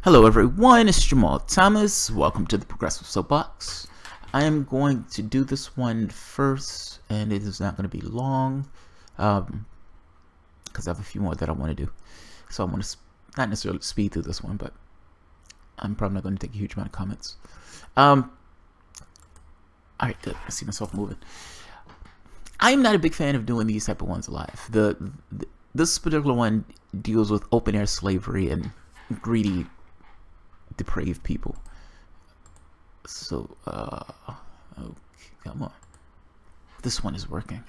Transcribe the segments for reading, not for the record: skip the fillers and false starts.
Hello everyone, it's Jamal Thomas. Welcome to the Progressive Soapbox. I am going to do this one first, and it is not going to be long, because I have a few more that I want to do. So I'm going to not necessarily speed through this one, but I'm probably not going to take a huge amount of comments. Alright, good. I see myself moving. I am not a big fan of doing these type of ones live. This particular one deals with open-air slavery and greedy, depraved people. So, okay, come on. This one is working.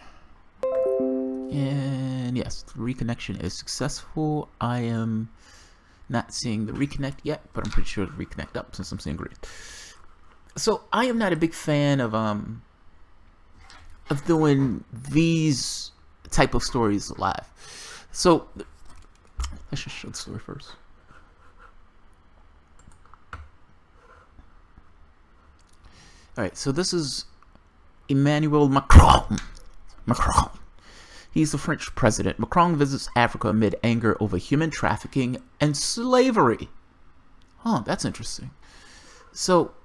And yes, the reconnection is successful. I am not seeing the reconnect yet, but I'm pretty sure it'll reconnect up since I'm seeing green. So, I am not a big fan of doing these type of stories live. So, let's just show the story first. Alright, so this is Emmanuel Macron. He's the French president. Macron visits Africa amid anger over human trafficking and slavery. Huh, that's interesting. So,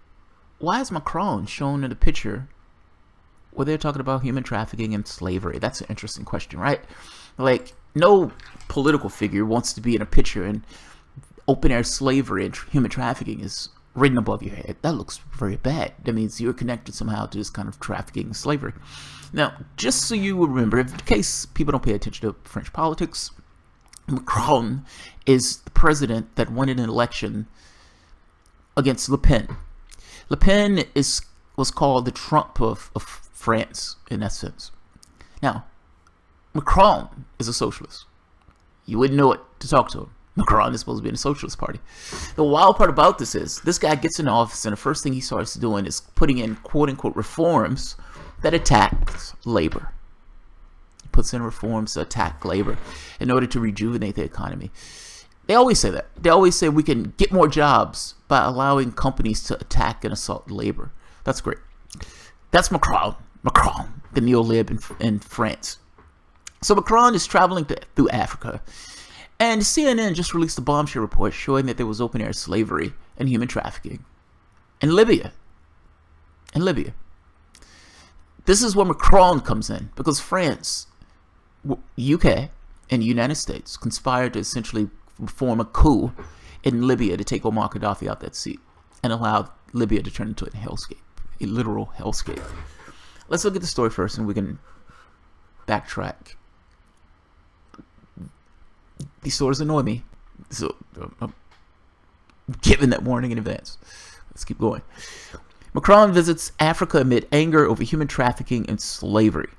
why is Macron shown in the picture where they're talking about human trafficking and slavery? That's an interesting question, right? Like, no political figure wants to be in a picture and open-air slavery and human trafficking is written above your head. That looks very bad. That means you're connected somehow to this kind of trafficking and slavery. Now, just so you remember, in case people don't pay attention to French politics, Macron is the president that won an election against Le Pen. Le Pen was called the Trump of France, in that sense. Now, Macron is a socialist. You wouldn't know it to talk to him. Macron is supposed to be in the Socialist Party. The wild part about this is, this guy gets in office and the first thing he starts doing is putting in quote-unquote reforms that attacks labor. He puts in reforms to attack labor in order to rejuvenate the economy. They always say that. They always say we can get more jobs by allowing companies to attack and assault labor. That's great. That's Macron, the neo-lib in France. So Macron is traveling through Africa. And CNN just released a bombshell report showing that there was open-air slavery and human trafficking in Libya. This is where Macron comes in, because France, UK, and the United States conspired to essentially form a coup in Libya to take Omar Gaddafi out that seat and allow Libya to turn into a hellscape, a literal hellscape. Let's look at the story first and we can backtrack. These stories annoy me, so I'm giving that warning in advance. Let's keep going. Macron visits Africa amid anger over human trafficking and slavery.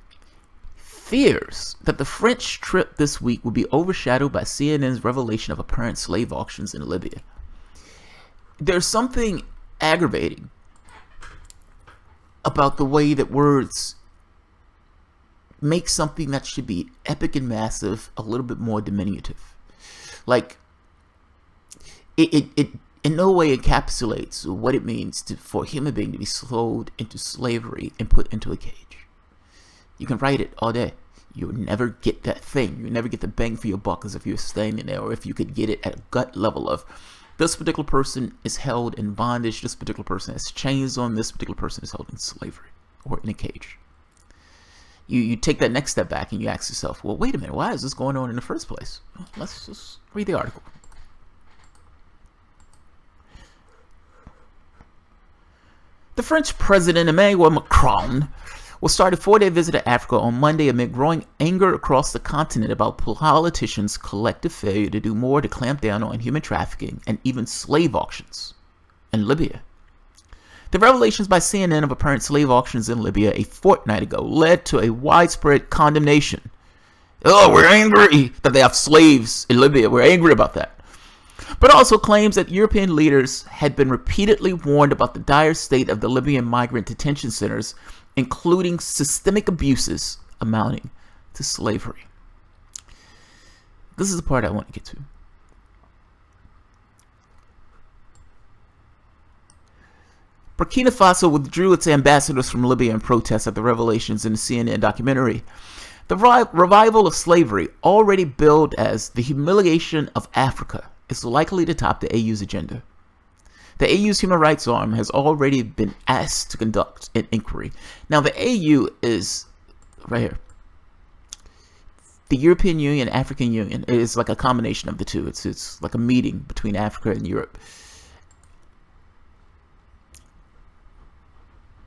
Fears that the French trip this week will be overshadowed by CNN's revelation of apparent slave auctions in Libya. There's something aggravating about the way that words make something that should be epic and massive a little bit more diminutive. Like, it in no way encapsulates what it means for a human being to be sold into slavery and put into a cage. You can write it all day. You'll never get that thing. You'll never get the bang for your buck as if you were standing there, or if you could get it at a gut level of, this particular person is held in bondage, this particular person has chains on, this particular person is held in slavery or in a cage. You take that next step back and you ask yourself, well, wait a minute, why is this going on in the first place? Let's just read the article. The French President Emmanuel Macron will start a 4-day visit to Africa on Monday amid growing anger across the continent about politicians' collective failure to do more to clamp down on human trafficking and even slave auctions in Libya. The revelations by CNN of apparent slave auctions in Libya a fortnight ago led to a widespread condemnation. Oh, we're angry that they have slaves in Libya. We're angry about that. But also claims that European leaders had been repeatedly warned about the dire state of the Libyan migrant detention centers, including systemic abuses amounting to slavery. This is the part I want to get to. Burkina Faso withdrew its ambassadors from Libya in protest at the revelations in the CNN documentary. The revival of slavery, already billed as the humiliation of Africa, is likely to top the AU's agenda. The AU's human rights arm has already been asked to conduct an inquiry. Now, the AU is right here. The European Union, African Union, is like a combination of the two. It's like a meeting between Africa and Europe.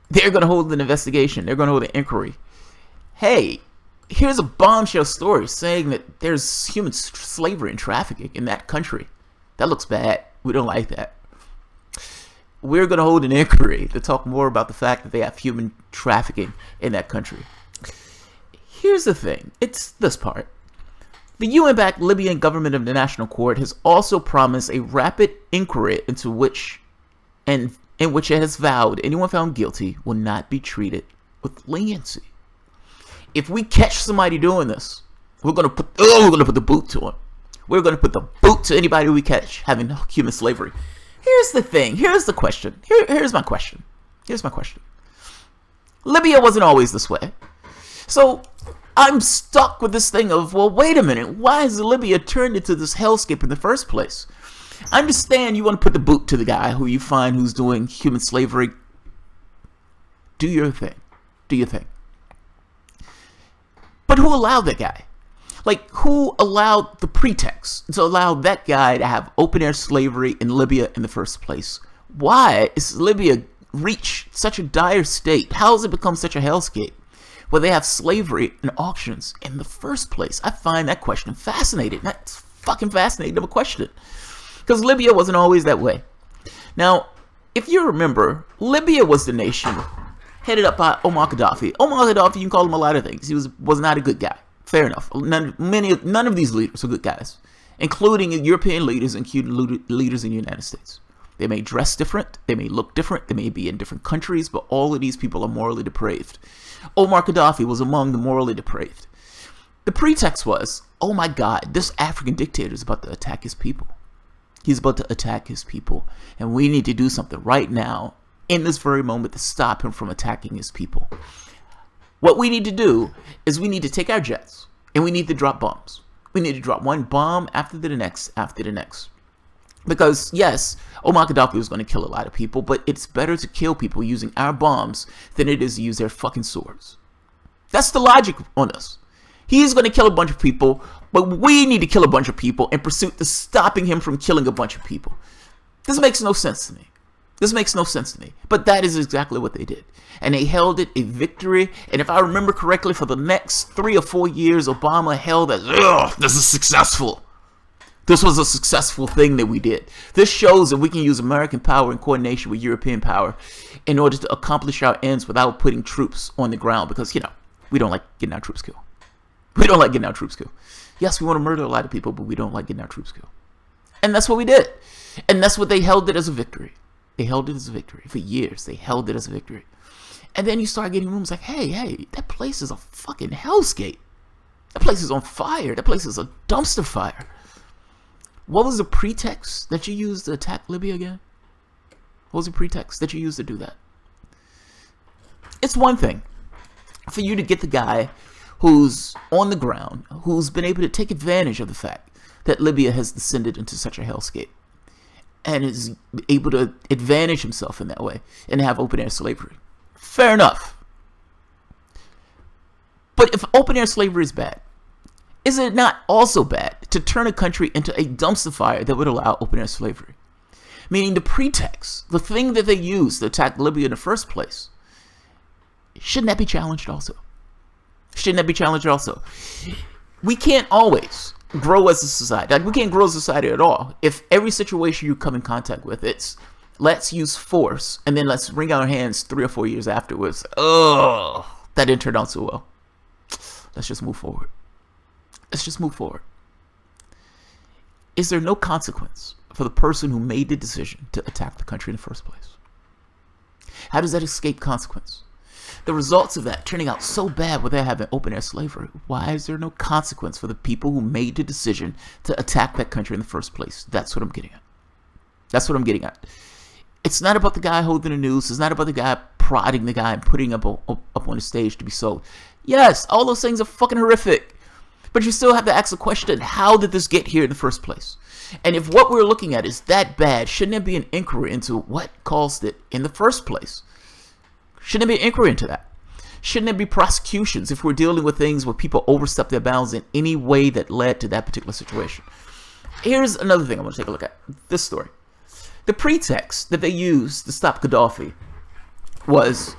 They're going to hold an investigation. They're going to hold an inquiry. Hey, here's a bombshell story saying that there's human slavery and trafficking in that country. That looks bad. We don't like that. We're going to hold an inquiry to talk more about the fact that they have human trafficking in that country. Here's the thing. It's this part. The UN-backed Libyan government of the National Court has also promised a rapid inquiry into which, and in which it has vowed anyone found guilty will not be treated with leniency. If we catch somebody doing this, we're going to put the boot to them. We're going to put the boot to anybody we catch having human slavery. Here's the thing. Here's the question. Here's my question. Here's my question. Libya wasn't always this way. So I'm stuck with this thing of, well, wait a minute. Why has Libya turned into this hellscape in the first place? I understand you want to put the boot to the guy who you find who's doing human slavery. Do your thing. Do your thing. But who allowed that guy? Like, who allowed the pretext to allow that guy to have open-air slavery in Libya in the first place? Why is Libya reached such a dire state? How has it become such a hellscape where they have slavery and auctions in the first place? I find that question fascinating. That's fucking fascinating of a question. Because Libya wasn't always that way. Now, if you remember, Libya was the nation headed up by Omar Gaddafi. Omar Gaddafi, you can call him a lot of things. He was not a good guy. Fair enough. None of these leaders are good guys, including European leaders, including leaders in the United States. They may dress different, they may look different, they may be in different countries, but all of these people are morally depraved. Omar Gaddafi was among the morally depraved. The pretext was, oh my God, this African dictator is about to attack his people. He's about to attack his people, and we need to do something right now, in this very moment, to stop him from attacking his people. What we need to do is we need to take our jets and we need to drop bombs. We need to drop one bomb after the next, after the next. Because, yes, Omar Gaddafi was going to kill a lot of people, but it's better to kill people using our bombs than it is to use their fucking swords. That's the logic on this. He's going to kill a bunch of people, but we need to kill a bunch of people in pursuit to stopping him from killing a bunch of people. This makes no sense to me. This makes no sense to me. But that is exactly what they did. And they held it a victory. And if I remember correctly, for the next 3 or 4 years, Obama held as, this is successful. This was a successful thing that we did. This shows that we can use American power in coordination with European power in order to accomplish our ends without putting troops on the ground. Because, we don't like getting our troops killed. We don't like getting our troops killed. Yes, we want to murder a lot of people, but we don't like getting our troops killed. And that's what we did. And that's what they held it as a victory. They held it as a victory. For years, they held it as a victory. And then you start getting rumors like, hey, that place is a fucking hellscape. That place is on fire. That place is a dumpster fire. What was the pretext that you used to attack Libya again? What was the pretext that you used to do that? It's one thing for you to get the guy who's on the ground, who's been able to take advantage of the fact that Libya has descended into such a hellscape, and is able to advantage himself in that way and have open-air slavery. Fair enough. But if open-air slavery is bad, is it not also bad to turn a country into a dumpster fire that would allow open-air slavery? Meaning the pretext, the thing that they used to attack Libya in the first place, shouldn't that be challenged also? Shouldn't that be challenged also? We can't always grow as a society. Like, we can't grow as a society at all if every situation you come in contact with, it's let's use force and then let's wring our hands 3 or 4 years afterwards. Oh, that didn't turn out so well. Let's just move forward. Let's just move forward. Is there no consequence for the person who made the decision to attack the country in the first place? How does that escape consequence? The results of that turning out so bad where they're having open-air slavery, why is there no consequence for the people who made the decision to attack that country in the first place? That's what I'm getting at. That's what I'm getting at. It's not about the guy holding the news. It's not about the guy prodding the guy and putting him up on the stage to be sold. Yes, all those things are fucking horrific. But you still have to ask the question, how did this get here in the first place? And if what we're looking at is that bad, shouldn't there be an inquiry into what caused it in the first place? Shouldn't there be an inquiry into that? Shouldn't there be prosecutions if we're dealing with things where people overstep their bounds in any way that led to that particular situation? Here's another thing I want to take a look at. This story. The pretext that they used to stop Gaddafi was,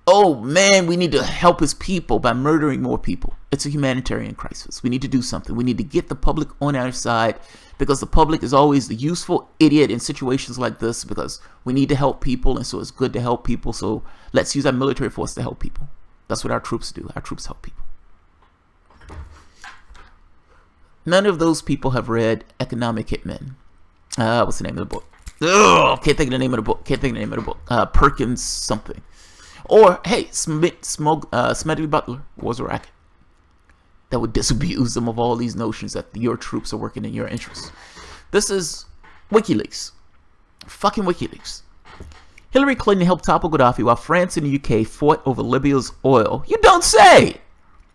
oh man, we need to help his people by murdering more people. It's a humanitarian crisis. We need to do something. We need to get the public on our side, because the public is always the useful idiot in situations like this, because we need to help people, and so it's good to help people. So let's use our military force to help people. That's what our troops do. Our troops help people. None of those people have read Economic Hitmen. What's the name of the book? Ugh, can't think of the name of the book. Perkins something. Or, hey, Smedley Butler was a racket that would disabuse them of all these notions that your troops are working in your interests. This is WikiLeaks. Fucking WikiLeaks. Hillary Clinton helped topple Gaddafi while France and the UK fought over Libya's oil. You don't say!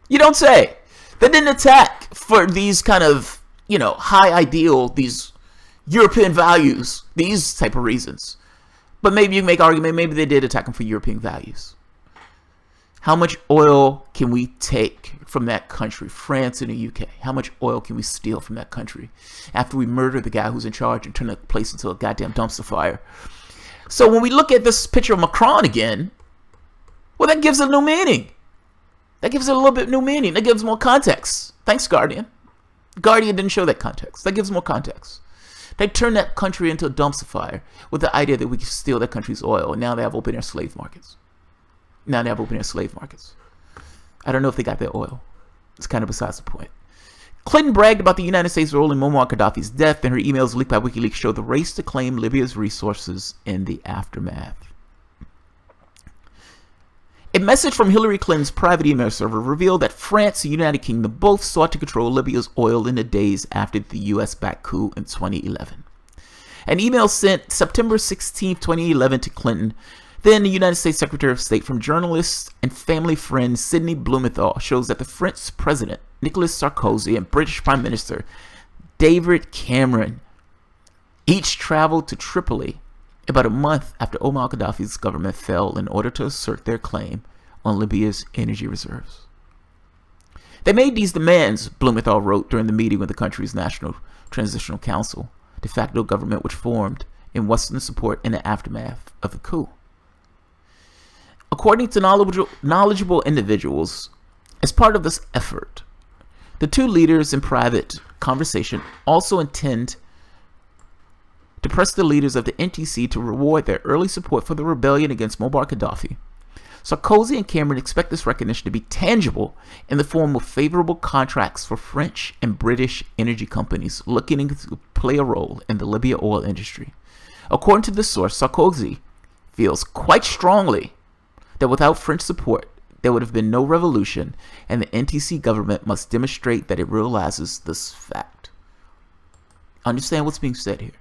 You don't say! They didn't attack for these kind of, high ideal, these European values, these type of reasons. But maybe you can make an argument, maybe they did attack them for European values. How much oil can we take from that country, France and the UK? How much oil can we steal from that country after we murder the guy who's in charge and turn the place into a goddamn dumpster fire? So when we look at this picture of Macron again, well, that gives it a new meaning. That gives it a little bit new meaning. That gives more context. Thanks, Guardian. Guardian didn't show that context. That gives more context. They turned that country into a dumpster fire with the idea that we could steal that country's oil. And now they have open air slave markets. I don't know if they got their oil. It's kind of besides the point. Clinton bragged about the United States' role in Muammar Gaddafi's death, and her emails leaked by WikiLeaks show the race to claim Libya's resources in the aftermath. A message from Hillary Clinton's private email server revealed that France and the United Kingdom both sought to control Libya's oil in the days after the US-backed coup in 2011. An email sent September 16, 2011 to Clinton, then the United States Secretary of State, from journalist and family friend Sidney Blumenthal shows that the French President Nicolas Sarkozy and British Prime Minister David Cameron each traveled to Tripoli about a month after Muammar Gaddafi's government fell in order to assert their claim on Libya's energy reserves. They made these demands, Blumenthal wrote during the meeting with the country's National Transitional Council, de facto government which formed in Western support in the aftermath of the coup. According to knowledgeable individuals, as part of this effort, the two leaders in private conversation also intend to press the leaders of the NTC to reward their early support for the rebellion against Muammar Gaddafi. Sarkozy and Cameron expect this recognition to be tangible in the form of favorable contracts for French and British energy companies looking to play a role in the Libya oil industry. According to this source, Sarkozy feels quite strongly that without French support, there would have been no revolution, and the NTC government must demonstrate that it realizes this fact. Understand what's being said here.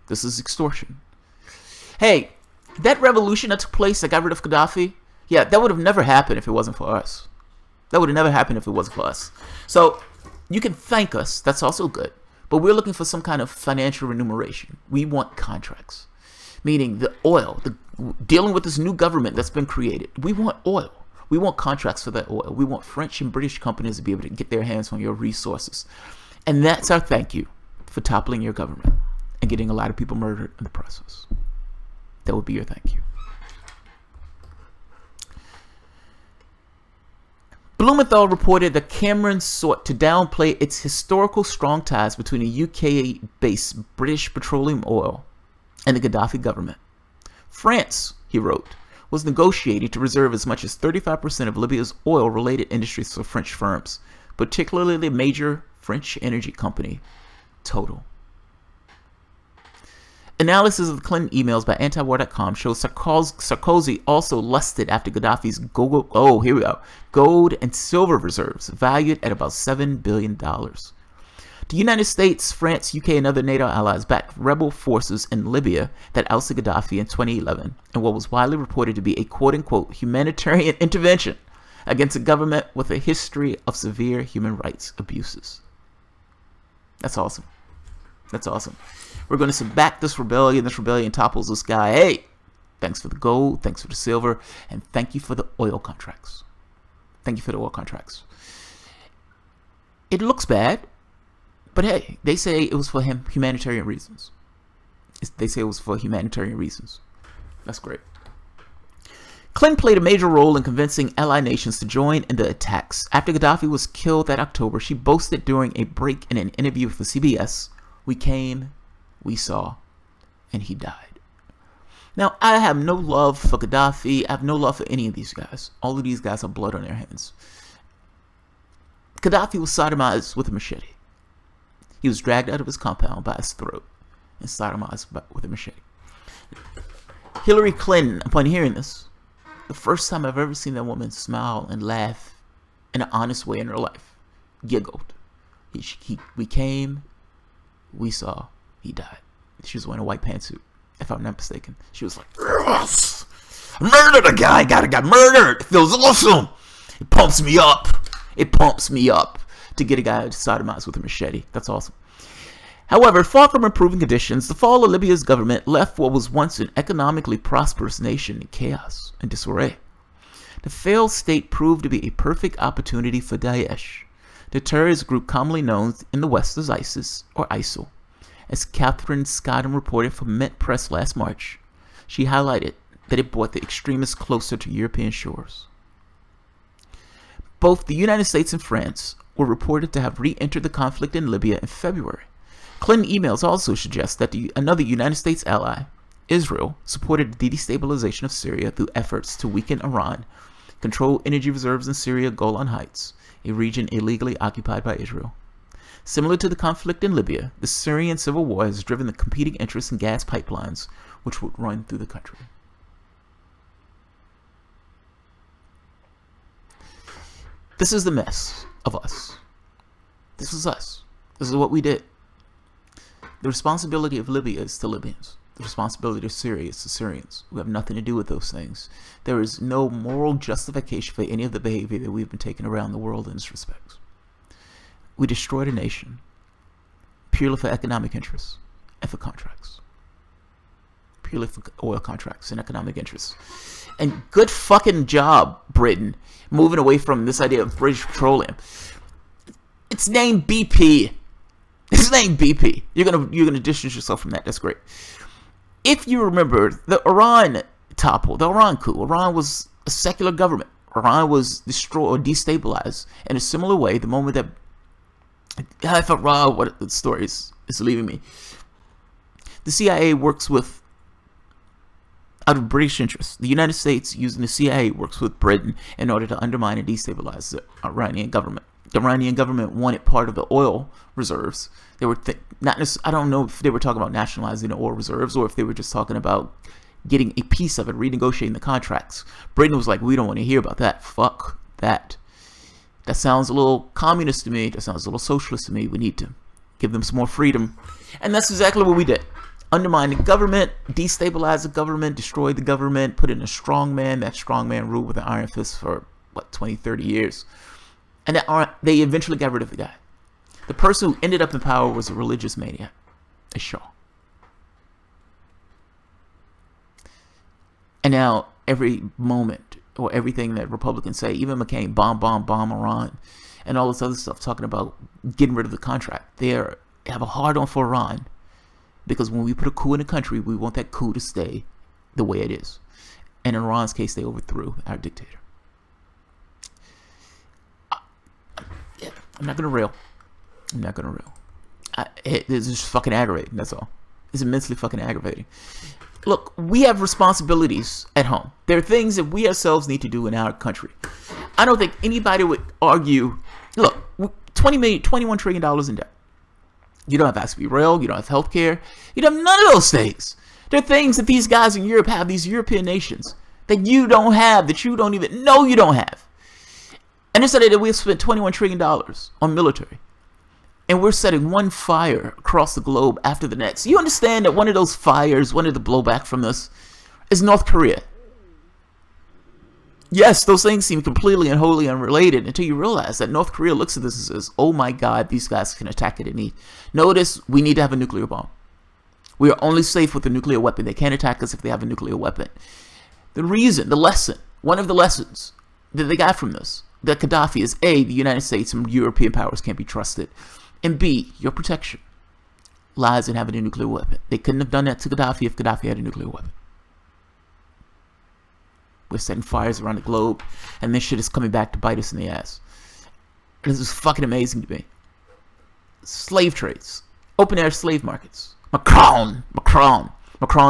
This is extortion. Hey, that revolution that took place that got rid of Gaddafi, yeah, that would have never happened if it wasn't for us. That would have never happened if it wasn't for us. So you can thank us. That's also good. But we're looking for some kind of financial remuneration. We want contracts, meaning the oil, dealing with this new government that's been created. We want oil. We want contracts for that oil. We want French and British companies to be able to get their hands on your resources. And that's our thank you for toppling your government and getting a lot of people murdered in the process. That would be your thank you. Blumenthal reported that Cameron sought to downplay its historical strong ties between the UK-based British Petroleum Oil and the Gaddafi government. France, he wrote, was negotiating to reserve as much as 35% of Libya's oil-related industries for French firms, particularly the major French energy company, Total. Analysis of the Clinton emails by antiwar.com shows Sarkozy also lusted after Gaddafi's gold and silver reserves, valued at about $7 billion. The United States, France, UK, and other NATO allies backed rebel forces in Libya that ousted Gaddafi in 2011 in what was widely reported to be a quote-unquote humanitarian intervention against a government with a history of severe human rights abuses. That's awesome. That's awesome. We're going to back this rebellion. This rebellion topples this guy. Hey, thanks for the gold. Thanks for the silver. And thank you for the oil contracts. Thank you for the oil contracts. It looks bad, but hey, they say it was for humanitarian reasons. They say it was for humanitarian reasons. That's great. Clinton played a major role in convincing allied nations to join in the attacks. After Gaddafi was killed that October, she boasted during a break in an interview with CBS, "We came, we saw, and he died." Now, I have no love for Gaddafi. I have no love for any of these guys. All of these guys have blood on their hands. Gaddafi was sodomized with a machete. He was dragged out of his compound by his throat and sodomized with a machete. Hillary Clinton, upon hearing this, the first time I've ever seen that woman smile and laugh in an honest way in her life, giggled. We came, we saw, he died. She was wearing a white pantsuit, if I'm not mistaken. She was like, "Yes! Murdered a guy, got murdered. It feels awesome. It pumps me up. It pumps me up to get a guy sodomized with a machete." That's awesome. However, far from improving conditions, the fall of Libya's government left what was once an economically prosperous nation in chaos and disarray. The failed state proved to be a perfect opportunity for Daesh, the terrorist group commonly known in the West as ISIS or ISIL. As Catherine Scotton reported from Mint Press last March, she highlighted that it brought the extremists closer to European shores. Both the United States and France were reported to have re-entered the conflict in Libya in February. Clinton emails also suggest that another United States ally, Israel, supported the destabilization of Syria through efforts to weaken Iran, control energy reserves in Syria Golan Heights, a region illegally occupied by Israel. Similar to the conflict in Libya, the Syrian civil war has driven the competing interests in gas pipelines, which would run through the country. This is the mess of us. This is us. This is what we did. The responsibility of Libya is to Libyans. The responsibility of Syria is to Syrians. We have nothing to do with those things. There is no moral justification for any of the behavior that we've been taking around the world in this respect. We destroyed a nation purely for economic interests and for contracts. Purely for oil contracts and economic interests. And good fucking job, Britain, moving away from this idea of British Petroleum. It's named BP. It's named BP. You're gonna distance yourself from that. That's great. If you remember, the Iran toppled, the Iran coup. Iran was a secular government. Iran was destroyed or destabilized in a similar way. The moment that I felt wrong, what the story is leaving me. The CIA works with, out of British interests, the United States using the CIA works with Britain in order to undermine and destabilize the Iranian government. The Iranian government wanted part of the oil reserves. They were I don't know if they were talking about nationalizing the oil reserves or if they were just talking about getting a piece of it, renegotiating the contracts. Britain was like, we don't want to hear about that. Fuck that. That sounds a little communist to me. That sounds a little socialist to me. We need to give them some more freedom. And that's exactly what we did. Undermine the government, destabilize the government, destroy the government, put in a strongman. That strongman ruled with an iron fist for, 20, 30 years. And they eventually got rid of the guy. The person who ended up in power was a religious maniac, a Shah. And now every moment or everything that Republicans say, even McCain, bomb Iran, and all this other stuff, talking about getting rid of the contract. They have a hard-on for Iran because when we put a coup in the country, we want that coup to stay the way it is. And in Iran's case, they overthrew our dictator. I'm not gonna rail. It's just fucking aggravating, that's all. It's immensely fucking aggravating. Look, we have responsibilities at home. There are things that we ourselves need to do in our country. I don't think anybody would argue, look, $21 trillion in debt. You don't have access to rail, you don't have health care, you don't have none of those things. There are things that these guys in Europe have, these European nations, that you don't have, that you don't even know you don't have. And it's that we have spent $21 trillion on military. And we're setting one fire across the globe after the next. You understand that one of those fires, one of the blowback from this, is North Korea. Yes, those things seem completely and wholly unrelated until you realize that North Korea looks at this and says, oh my God, these guys can attack at any need. Notice, we need to have a nuclear bomb. We are only safe with a nuclear weapon. They can't attack us if they have a nuclear weapon. The reason, the lesson, one of the lessons that they got from this, that Gaddafi is A, the United States and European powers can't be trusted, and B, your protection lies in having a nuclear weapon. They couldn't have done that to Gaddafi if Gaddafi had a nuclear weapon. We're setting fires around the globe, and this shit is coming back to bite us in the ass. This is fucking amazing to me. Slave trades. Open-air slave markets. Macron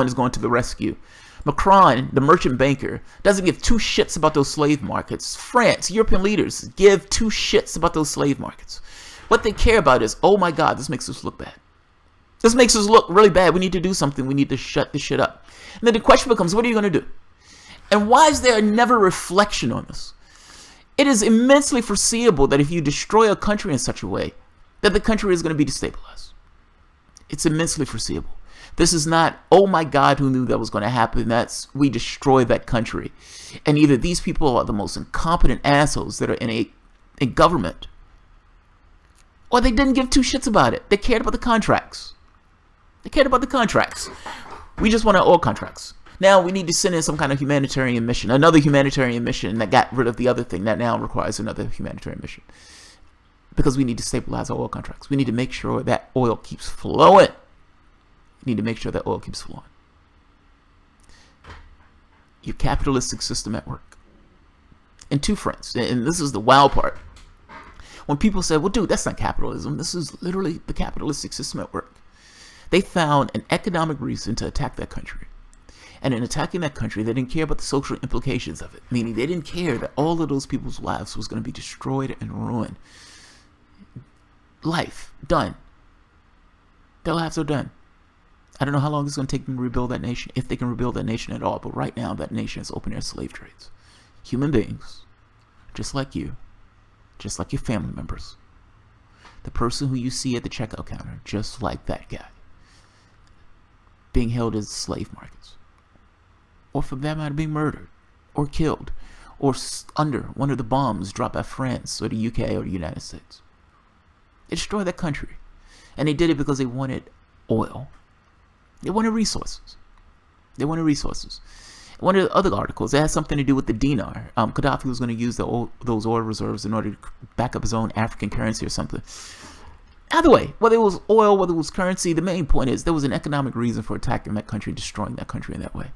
is going to the rescue. Macron, the merchant banker, doesn't give two shits about those slave markets. France, European leaders give two shits about those slave markets. What they care about is, oh my God, this makes us look bad. This makes us look really bad. We need to do something. We need to shut this shit up. And then the question becomes, what are you going to do? And why is there never reflection on this? It is immensely foreseeable that if you destroy a country in such a way, that the country is going to be destabilized. It's immensely foreseeable. This is not, oh my God, who knew that was going to happen? That's, we destroy that country. And either these people are the most incompetent assholes that are in government, or they didn't give two shits about it. They cared about the contracts. They cared about the contracts. We just want our oil contracts. Now we need to send in some kind of humanitarian mission, another humanitarian mission that got rid of the other thing that now requires another humanitarian mission. Because we need to stabilize our oil contracts. We need to make sure that oil keeps flowing. We need to make sure that oil keeps flowing. Your capitalistic system at work. And two fronts, and this is the wild part. When people say, well, dude, that's not capitalism. This is literally the capitalistic system at work. They found an economic reason to attack that country. And in attacking that country, they didn't care about the social implications of it. Meaning they didn't care that all of those people's lives was going to be destroyed and ruined. Life, done. Their lives are done. I don't know how long it's going to take them to rebuild that nation, if they can rebuild that nation at all. But right now, that nation is open-air slave trades. Human beings, just like you, just like your family members. The person who you see at the checkout counter, just like that guy, being held as slave markets. Or for that matter, being murdered, or killed, or under one of the bombs dropped by France, or the UK, or the United States. They destroyed that country. And they did it because they wanted oil. They wanted resources. They wanted resources. One of the other articles, it has something to do with the dinar. Gaddafi was going to use those oil reserves in order to back up his own African currency or something. Either way, whether it was oil, whether it was currency, the main point is there was an economic reason for attacking that country, destroying that country in that way.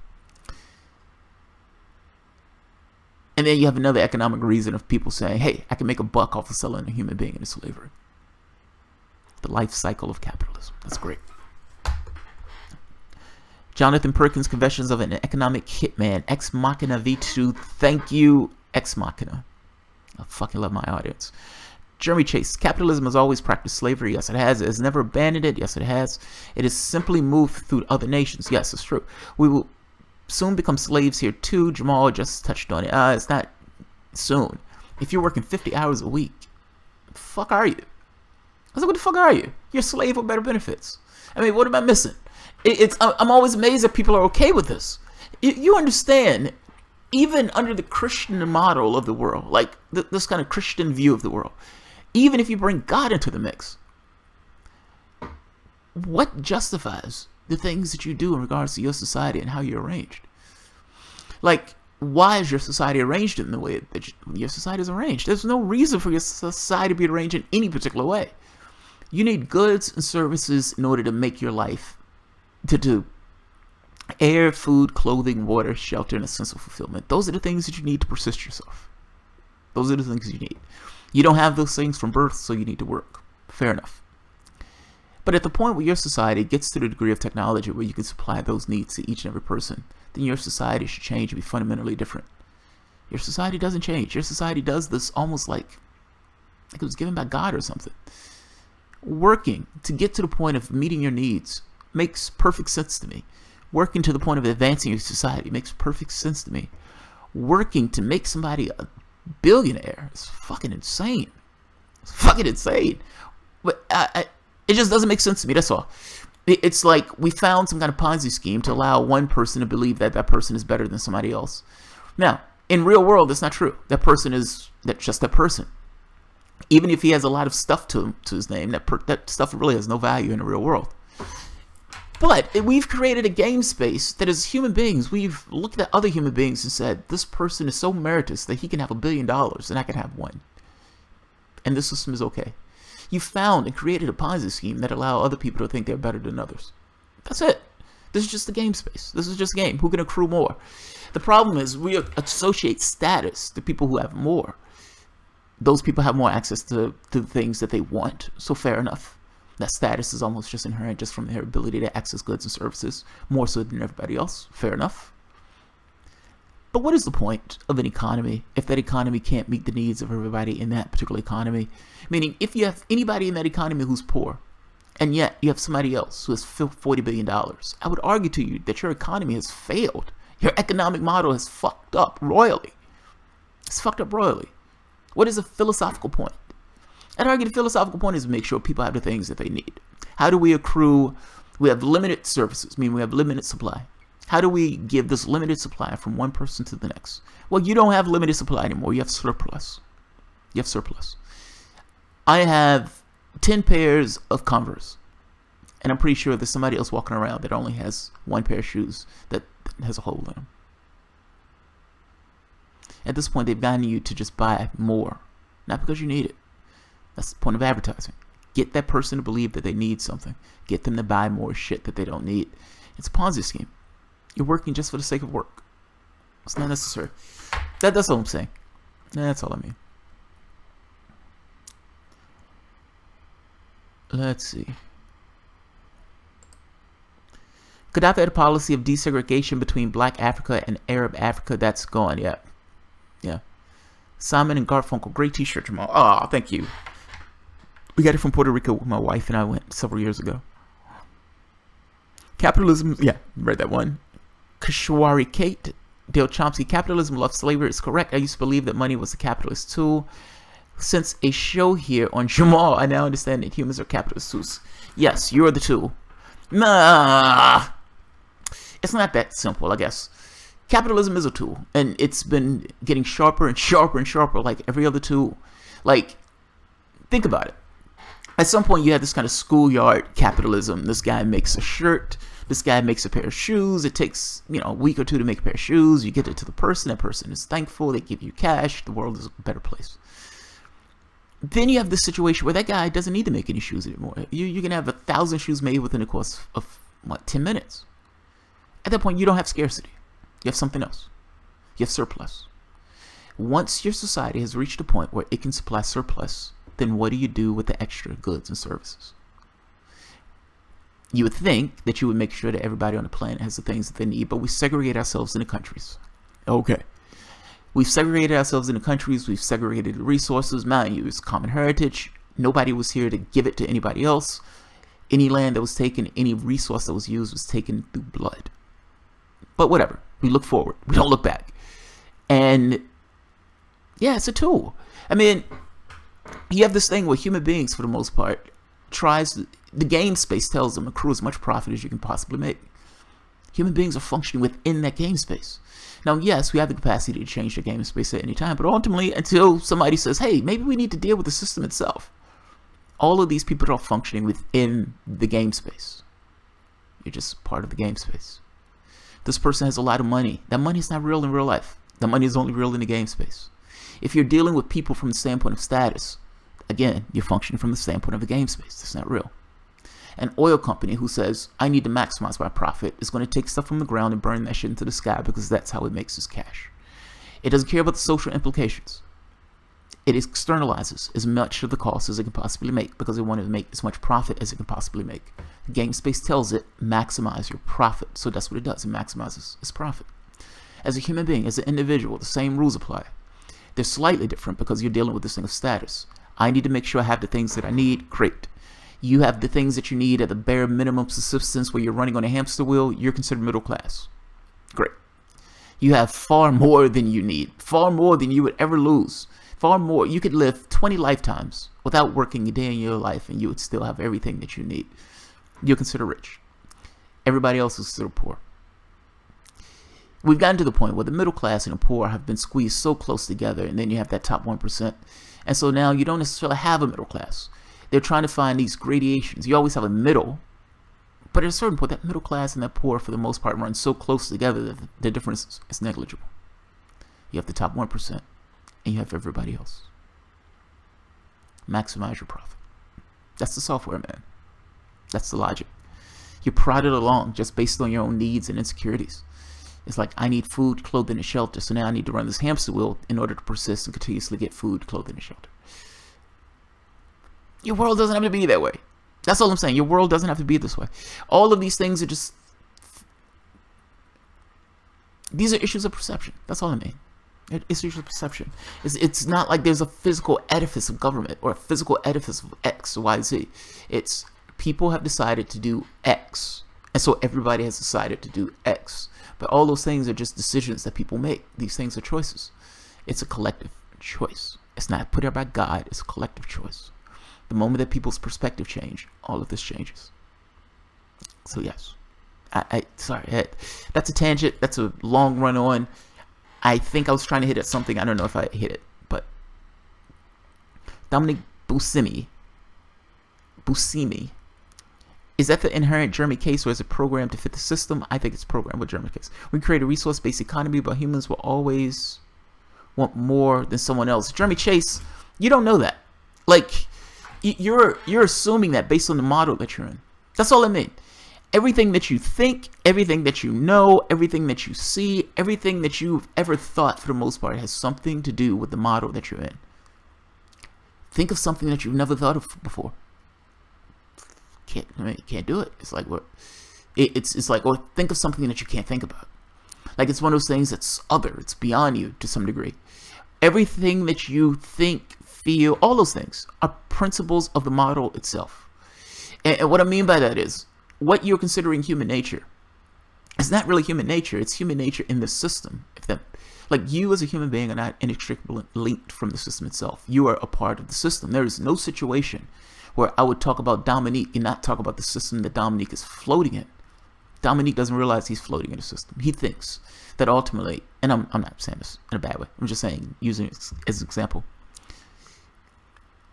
And then you have another economic reason of people saying, hey, I can make a buck off of selling a human being into slavery. The life cycle of capitalism. That's great. Jonathan Perkins, Confessions of an Economic Hitman, Ex Machina V2. Thank you, Ex Machina. I fucking love my audience. Jeremy Chase, capitalism has always practiced slavery. Yes, it has. It has never abandoned it. Yes, it has. It has simply moved through other nations. Yes, it's true. We will soon become slaves here too. Jamal just touched on it. It's not soon. If you're working 50 hours a week, the fuck are you? I was like, what the fuck are you? You're a slave with better benefits. I mean, what am I missing? I'm always amazed that people are okay with this. You understand, even under the Christian model of the world, like this kind of Christian view of the world, even if you bring God into the mix, what justifies the things that you do in regards to your society and how you're arranged? Like, why is your society arranged in the way that your society is arranged? There's no reason for your society to be arranged in any particular way. You need goods and services in order to make your life to do. Air, food, clothing, water, shelter, and a sense of fulfillment. Those are the things that you need to persist yourself. Those are the things you need. You don't have those things from birth, so you need to work. Fair enough. But at the point where your society gets to the degree of technology where you can supply those needs to each and every person, then your society should change and be fundamentally different. Your society doesn't change. Your society does this almost like it was given by God or something. Working to get to the point of meeting your needs makes perfect sense to me. Working to the point of advancing your society makes perfect sense to me. Working to make somebody a billionaire is fucking insane. It's fucking insane. But it just doesn't make sense to me, that's all. It's like we found some kind of Ponzi scheme to allow one person to believe that that person is better than somebody else. Now, In real world, that's not true. That person is just that person. Even if he has a lot of stuff to his name, that stuff really has no value in the real world. But we've created a game space that as human beings, we've looked at other human beings and said, this person is so meritorious that he can have $1 billion and I can have one. And this system is okay. You found and created a Ponzi scheme that allow other people to think they're better than others. That's it. This is just a game space. This is just a game. Who can accrue more? The problem is we associate status to people who have more. Those people have more access to the things that they want. So fair enough. That status is almost just inherent just from their ability to access goods and services more so than everybody else. Fair enough. But what is the point of an economy if that economy can't meet the needs of everybody in that particular economy? Meaning, if you have anybody in that economy who's poor, and yet you have somebody else who has $40 billion, I would argue to you that your economy has failed. Your economic model has fucked up royally. It's fucked up royally. What is the philosophical point? I'd argue the philosophical point is to make sure people have the things that they need. How do we accrue? We have limited services, meaning we have limited supply. How do we give this limited supply from one person to the next? Well, you don't have limited supply anymore. You have surplus. You have surplus. I have 10 pairs of Converse, and I'm pretty sure there's somebody else walking around that only has one pair of shoes that has a hole in them. At this point, they've gotten you to just buy more, not because you need it. That's the point of advertising. Get that person to believe that they need something. Get them to buy more shit that they don't need. It's a Ponzi scheme. You're working just for the sake of work. It's not necessary. That's all I'm saying. That's all I mean. Let's see. Gaddafi had a policy of desegregation between Black Africa and Arab Africa. That's gone. Yeah. Simon and Garfunkel. Great t-shirt, Jamal. Oh, thank you. We got it from Puerto Rico. My wife and I went several years ago. Capitalism. Yeah, read that one. Kashwari Kate. Dale Chomsky. Capitalism loves slavery. It's correct. I used to believe that money was a capitalist tool. Since a show here on Jamal, I now understand that humans are capitalist tools. Yes, you're the tool. Nah. It's not that simple, I guess. Capitalism is a tool, and it's been getting sharper and sharper and sharper like every other tool. Like, think about it. At some point, you had this kind of schoolyard capitalism. This guy makes a shirt. This guy makes a pair of shoes. It takes, a week or two to make a pair of shoes. You get it to the person. That person is thankful. They give you cash. The world is a better place. Then you have this situation where that guy doesn't need to make any shoes anymore. You can have 1,000 shoes made within the course of, 10 minutes. At that point, you don't have scarcity. You have something else. You have surplus. Once your society has reached a point where it can supply surplus, then what do you do with the extra goods and services? You would think that you would make sure that everybody on the planet has the things that they need, but we segregate ourselves into countries. Okay. We've segregated ourselves into countries. We've segregated the resources. Mind you, it's common heritage. Nobody was here to give it to anybody else. Any land that was taken, any resource that was used was taken through blood. But whatever. We look forward. We don't look back. And yeah, it's a tool. I mean, you have this thing where human beings, for the most part, the game space tells them accrue as much profit as you can possibly make. Human beings are functioning within that game space. Now, yes, we have the capacity to change the game space at any time, but ultimately, until somebody says, hey, maybe we need to deal with the system itself, all of these people are functioning within the game space. You're just part of the game space. This person has a lot of money. That money is not real in real life. The money is only real in the game space. If you're dealing with people from the standpoint of status, again, you're functioning from the standpoint of the game space. That's not real. An oil company who says, I need to maximize my profit, is going to take stuff from the ground and burn that shit into the sky because that's how it makes its cash. It doesn't care about the social implications. It externalizes as much of the cost as it can possibly make because it wanted to make as much profit as it can possibly make. The game space tells it, maximize your profit. So that's what it does. It maximizes its profit. As a human being, as an individual, the same rules apply. They're slightly different because you're dealing with this thing of status. I need to make sure I have the things that I need. Great. You have the things that you need at the bare minimum subsistence where you're running on a hamster wheel. You're considered middle class. Great. You have far more than you need. Far more than you would ever lose. Far more. You could live 20 lifetimes without working a day in your life and you would still have everything that you need. You're considered rich. Everybody else is still poor. we've gotten to the point where the middle class and the poor have been squeezed so close together, and then you have that top 1%. And so now you don't necessarily have a middle class. They're trying to find these gradations. You always have a middle, but at a certain point, that middle class and that poor, for the most part, run so close together that the difference is negligible. You have the top 1%, and you have everybody else. Maximize your profit. That's the software, man. That's the logic. You're prodded along just based on your own needs and insecurities. It's like, I need food, clothing, and shelter, so now I need to run this hamster wheel in order to persist and continuously get food, clothing, and shelter. Your world doesn't have to be that way. That's all I'm saying. Your world doesn't have to be this way. All of these things are just... these are issues of perception. That's all I mean. It's issues of perception. It's not like there's a physical edifice of government or a physical edifice of X, Y, Z. It's people have decided to do X. And so everybody has decided to do X. But all those things are just decisions that people make. These things are choices. It's a collective choice. It's not put there by God. It's a collective choice. The moment that people's perspective change, all of this changes. So yes, sorry, that's a tangent. That's a long run on. I think I was trying to hit at something. I don't know if I hit it, but Dominic Buscemi, is that the inherent German case, or is it programmed to fit the system? I think it's programmed with German case. We create a resource-based economy, but humans will always want more than someone else. Jeremy Chase, you don't know that. Like, you're assuming that based on the model that you're in. That's all I mean. Everything that you think, everything that you know, everything that you see, everything that you've ever thought, for the most part, has something to do with the model that you're in. Think of something that you've never thought of before. You can't do it. It's like what? It's like, or think of something that you can't think about. Like, it's one of those things that's other. It's beyond you to some degree. Everything that you think, feel, all those things are principles of the model itself. And what I mean by that is, what you're considering human nature, it's not really human nature. It's human nature in the system. Like, you as a human being are not inextricably linked from the system itself. You are a part of the system. There is no situation where I would talk about Dominique and not talk about the system that Dominique is floating in. Dominique doesn't realize he's floating in a system. He thinks that ultimately, and I'm not saying this in a bad way, I'm just saying, using it as an example.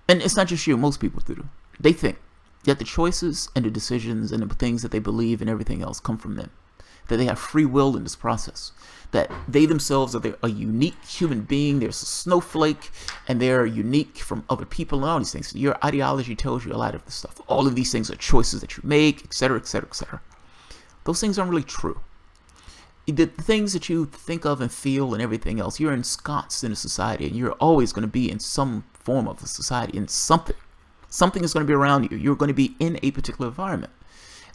And it's not just you, most people do. They think that the choices and the decisions and the things that they believe and everything else come from them. That they have free will in this process. That they themselves are a unique human being. There's a snowflake, and they're unique from other people and all these things. Your ideology tells you a lot of this stuff. All of these things are choices that you make, etc., etc., etc. Those things aren't really true. The things that you think of and feel and everything else, you're ensconced in a society, and you're always going to be in some form of a society, in something. Something is going to be around you. You're going to be in a particular environment.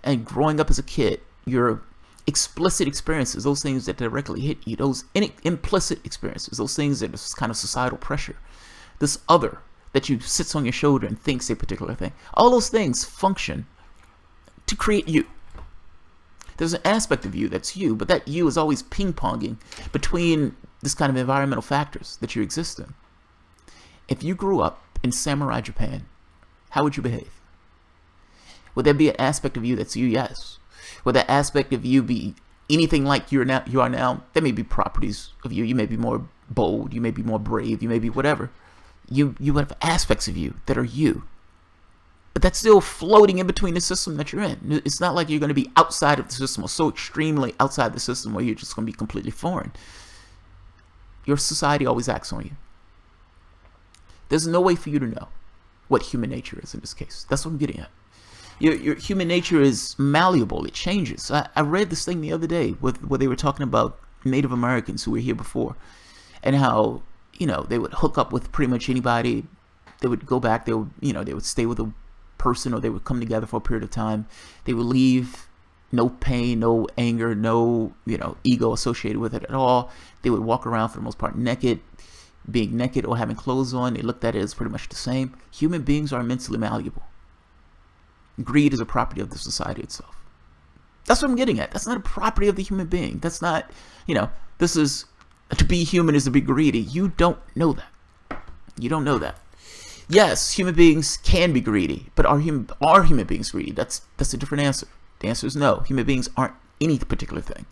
And growing up as a kid, your explicit experiences, those things that directly hit you, those implicit experiences, those things that are kind of societal pressure, this other that you sits on your shoulder and thinks a particular thing, all those things function to create you. There's an aspect of you that's you, but that you is always ping-ponging between this kind of environmental factors that you exist in. If you grew up in samurai Japan, how would you behave? Would there be an aspect of you that's you? Yes. Would that aspect of you be anything like you are now? There may be properties of you. You may be more bold. You may be more brave. You may be whatever. You would have aspects of you that are you. But that's still floating in between the system that you're in. It's not like you're going to be outside of the system, or so extremely outside the system where you're just going to be completely foreign. Your society always acts on you. There's no way for you to know what human nature is in this case. That's what I'm getting at. Your human nature is malleable. It changes. I read this thing the other day where they were talking about Native Americans who were here before, and how, they would hook up with pretty much anybody. They would go back. They would stay with a person, or they would come together for a period of time. They would leave, no pain, no anger, no ego associated with it at all. They would walk around for the most part naked, being naked or having clothes on. They looked at it as pretty much the same. Human beings are immensely malleable. Greed is a property of the society itself. That's what I'm getting at. That's not a property of the human being. That's not, this is, to be human is to be greedy. You don't know that. You don't know that. Yes, human beings can be greedy, but are human beings greedy? That's a different answer. The answer is no. Human beings aren't any particular thing.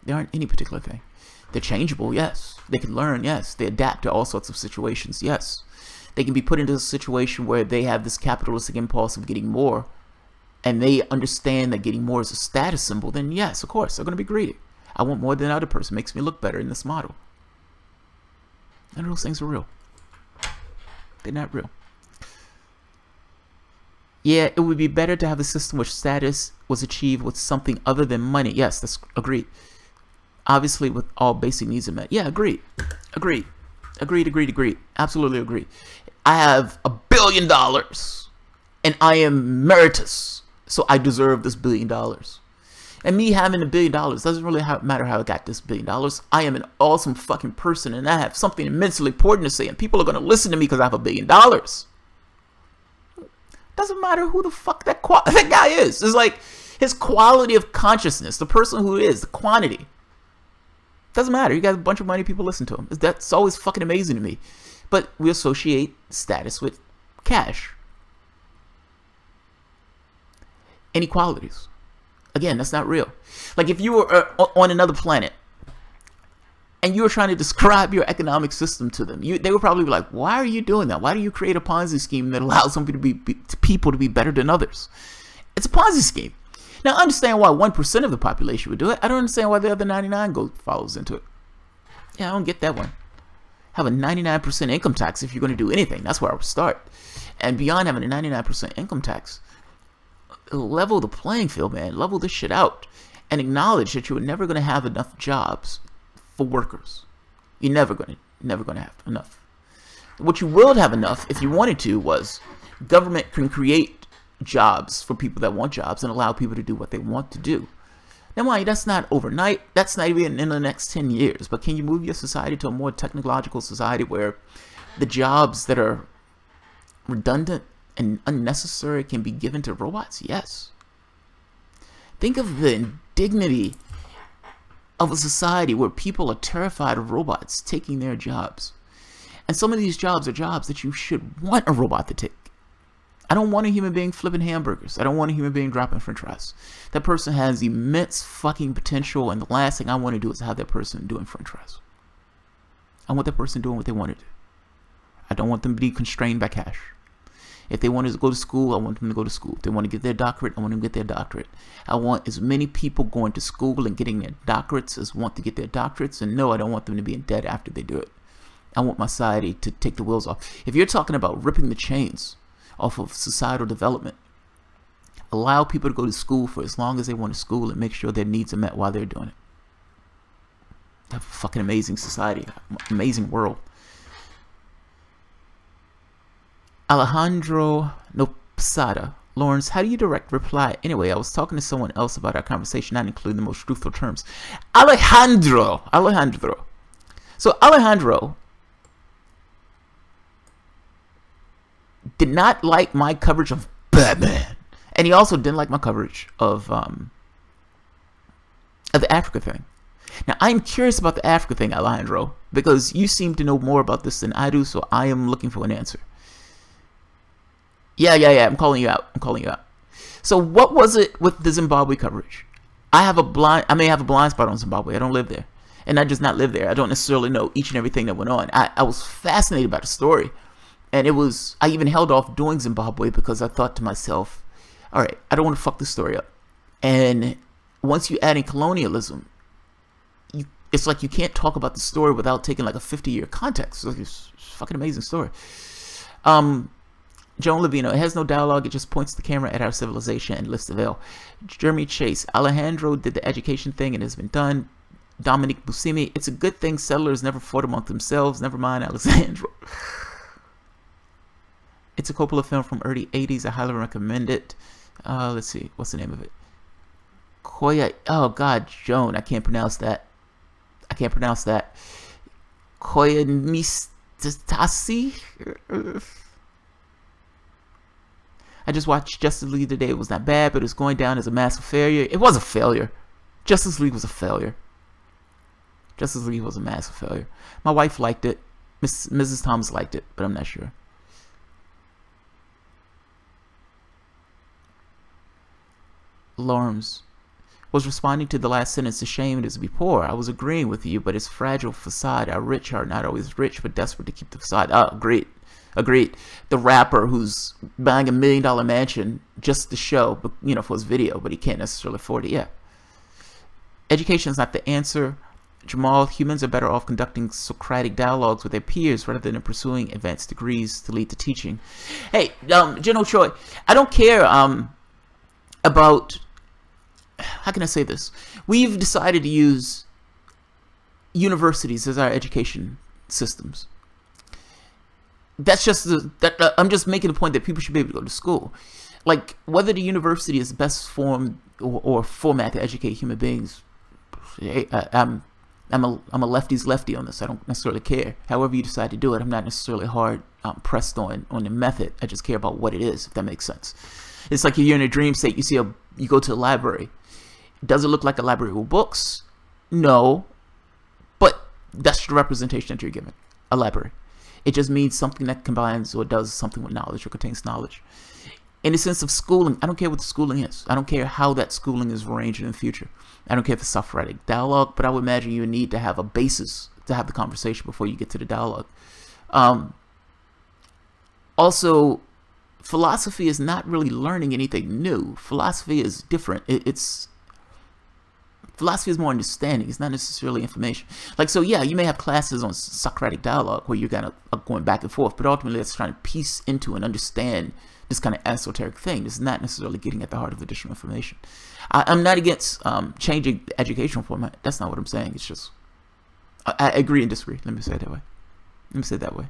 They aren't any particular thing. They're changeable, yes. They can learn, yes. They adapt to all sorts of situations, yes. They can be put into a situation where they have this capitalistic impulse of getting more, and they understand that getting more is a status symbol, then yes, of course, they're going to be greedy. I want more than the other person. It makes me look better in this model. None of those things are real. They're not real. Yeah, it would be better to have a system where status was achieved with something other than money. Yes, that's agreed. Obviously, with all basic needs are met. Yeah, agreed. Agreed. Absolutely agreed. I have $1 billion and I am meritorious, so I deserve this $1 billion. And me having $1 billion doesn't really matter how I got this $1 billion. I am an awesome fucking person and I have something immensely important to say, and people are going to listen to me because I have $1 billion. Doesn't matter who the fuck that guy is. It's like his quality of consciousness, the person who is, the quantity. Doesn't matter. You got a bunch of money, people listen to him. That's always fucking amazing to me. But we associate status with cash. Inequalities. Again, that's not real. Like if you were on another planet and you were trying to describe your economic system to them, they would probably be like, why are you doing that? Why do you create a Ponzi scheme that allows some people to be better than others? It's a Ponzi scheme. Now, I understand why 1% of the population would do it. I don't understand why the other 99 follows into it. Yeah, I don't get that one. Have a 99% income tax if you're going to do anything. That's where I would start. And beyond having a 99% income tax, level the playing field, man. Level this shit out. And acknowledge that you're never going to have enough jobs for workers. You're never going to have enough. What you will have enough, if you wanted to, was government can create jobs for people that want jobs and allow people to do what they want to do. Now, mind you, that's not overnight. That's not even in the next 10 years. But can you move your society to a more technological society where the jobs that are redundant and unnecessary can be given to robots? Yes. Think of the indignity of a society where people are terrified of robots taking their jobs. And some of these jobs are jobs that you should want a robot to take. I don't want a human being flipping hamburgers. I don't want a human being dropping french fries. That person has immense fucking potential, and the last thing I want to do is have that person doing french fries. I want that person doing what they want to do. I don't want them to be constrained by cash. If they want to go to school, I want them to go to school. If they want to get their doctorate, I want them to get their doctorate. I want as many people going to school and getting their doctorates as want to get their doctorates. And no, I don't want them to be in debt after they do it. I want my society to take the wheels off. If you're talking about ripping the chains off of societal development, allow people to go to school for as long as they want to school and make sure their needs are met while they're doing it. Have a fucking amazing society, amazing world. Alejandro Nopsada. Lawrence, how do you direct reply? Anyway, I was talking to someone else about our conversation, not including the most truthful terms. Alejandro. So Alejandro did not like my coverage of Batman, and he also didn't like my coverage of the Africa thing. Now, I'm curious about the Africa thing, Alejandro, because you seem to know more about this than I do, so I am looking for an answer. Yeah, I'm calling you out. So what was it with the Zimbabwe coverage? I may have a blind spot on Zimbabwe. I don't live there. And I just not live there. I don't necessarily know each and everything that went on. I was fascinated by the story. And I even held off doing Zimbabwe because I thought to myself, all right, I don't want to fuck this story up. And once you add in colonialism, it's like you can't talk about the story without taking like a 50-year context. It's a fucking amazing story. Joan Levino, it has no dialogue. It just points the camera at our civilization and lifts the veil. Jeremy Chase, Alejandro did the education thing and it has been done. Dominic Buscemi, it's a good thing settlers never fought among themselves. Never mind Alejandro. It's a Coppola film from early 80s. I highly recommend it. Let's see. What's the name of it? Koya. Oh, God, Joan. I can't pronounce that. Koya Nistasi? I just watched Justice League today. It was not bad, but it was going down as a massive failure. It was a failure. Justice League was a failure. Justice League was a massive failure. My wife liked it. Mrs. Thomas liked it, but I'm not sure. Lorms. was responding to the last sentence. The shame is to be poor. I was agreeing with you, but it's fragile facade. Our rich are not always rich, but desperate to keep the facade. Oh, agreed. The rapper who's buying $1 million mansion just to show, for his video, but he can't necessarily afford it. Yeah. Education is not the answer. Jamal, humans are better off conducting Socratic dialogues with their peers rather than pursuing advanced degrees to lead to teaching. Hey, General Troy, I don't care about, how can I say this? We've decided to use universities as our education systems. That's just I'm just making the point that people should be able to go to school. Like, whether the university is best formed or format to educate human beings, I'm a lefty's lefty on this. I don't necessarily care. However you decide to do it, I'm not necessarily hard pressed on the method. I just care about what it is, if that makes sense. It's like you're in a dream state. You go to the library. Does it look like a library with books? No, but that's the representation that you're given. A library. It just means something that combines or does something with knowledge or contains knowledge. In the sense of schooling, I don't care what the schooling is. I don't care how that schooling is arranged in the future. I don't care if it's Socratic dialogue, but I would imagine you need to have a basis to have the conversation before you get to the dialogue. Also, philosophy is not really learning anything new. Philosophy is different. Philosophy is more understanding. It's not necessarily information. Like, so yeah, you may have classes on Socratic dialogue where you're kind of going back and forth, but ultimately it's trying to piece into and understand this kind of esoteric thing. It's not necessarily getting at the heart of additional information. I'm not against changing the educational format. That's not what I'm saying. It's just, I agree and disagree. Let me say it that way.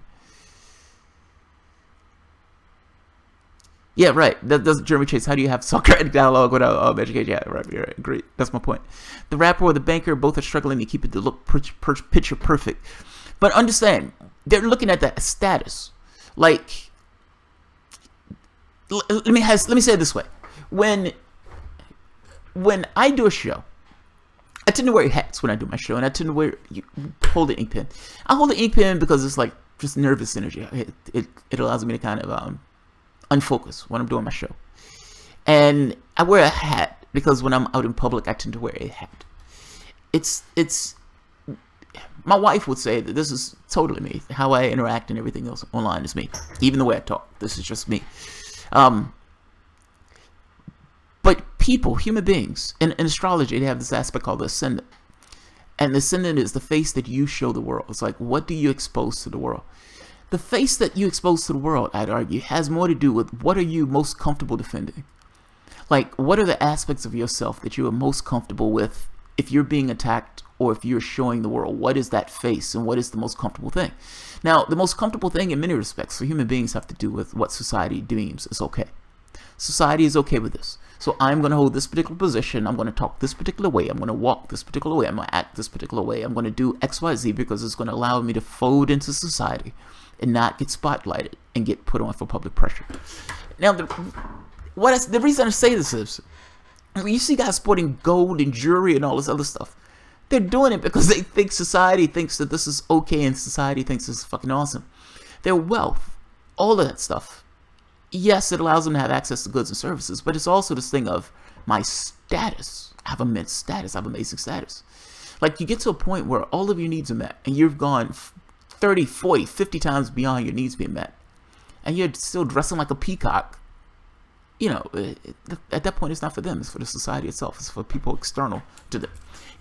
Yeah, right. That's Jeremy Chase. How do you have Socratic dialogue without education? Yeah, right. Great. That's my point. The rapper or the banker, both are struggling to keep it to look picture perfect. But understand, they're looking at that status. Like, let me say it this way. When I do a show, I tend to wear hats when I do my show, and I tend to hold the ink pen. I hold the ink pen because it's like just nervous energy. It allows me to kind of unfocus when I'm doing my show. And I wear a hat because when I'm out in public, I tend to wear a hat. It's my wife would say that this is totally me. How I interact and everything else online is me. Even the way I talk, this is just me. But people, human beings, in astrology, they have this aspect called the ascendant. And the ascendant is the face that you show the world. It's like, what do you expose to the world? The face that you expose to the world, I'd argue, has more to do with what are you most comfortable defending? Like, what are the aspects of yourself that you are most comfortable with if you're being attacked or if you're showing the world? What is that face and what is the most comfortable thing? Now, the most comfortable thing in many respects for human beings have to do with what society deems is okay. Society is okay with this. So I'm going to hold this particular position. I'm going to talk this particular way. I'm going to walk this particular way. I'm going to act this particular way. I'm going to do X, Y, Z because it's going to allow me to fold into society and not get spotlighted and get put on for public pressure. Now, the reason I say this is, you see guys sporting gold and jewelry and all this other stuff. They're doing it because they think society thinks that this is okay and society thinks this is fucking awesome. Their wealth, all of that stuff. Yes, it allows them to have access to goods and services, but it's also this thing of my status. I have immense status. I have amazing status. Like, you get to a point where all of your needs are met and you've gone 30, 40, 50 times beyond your needs being met. And you're still dressing like a peacock. At that point, it's not for them. It's for the society itself. It's for people external to them.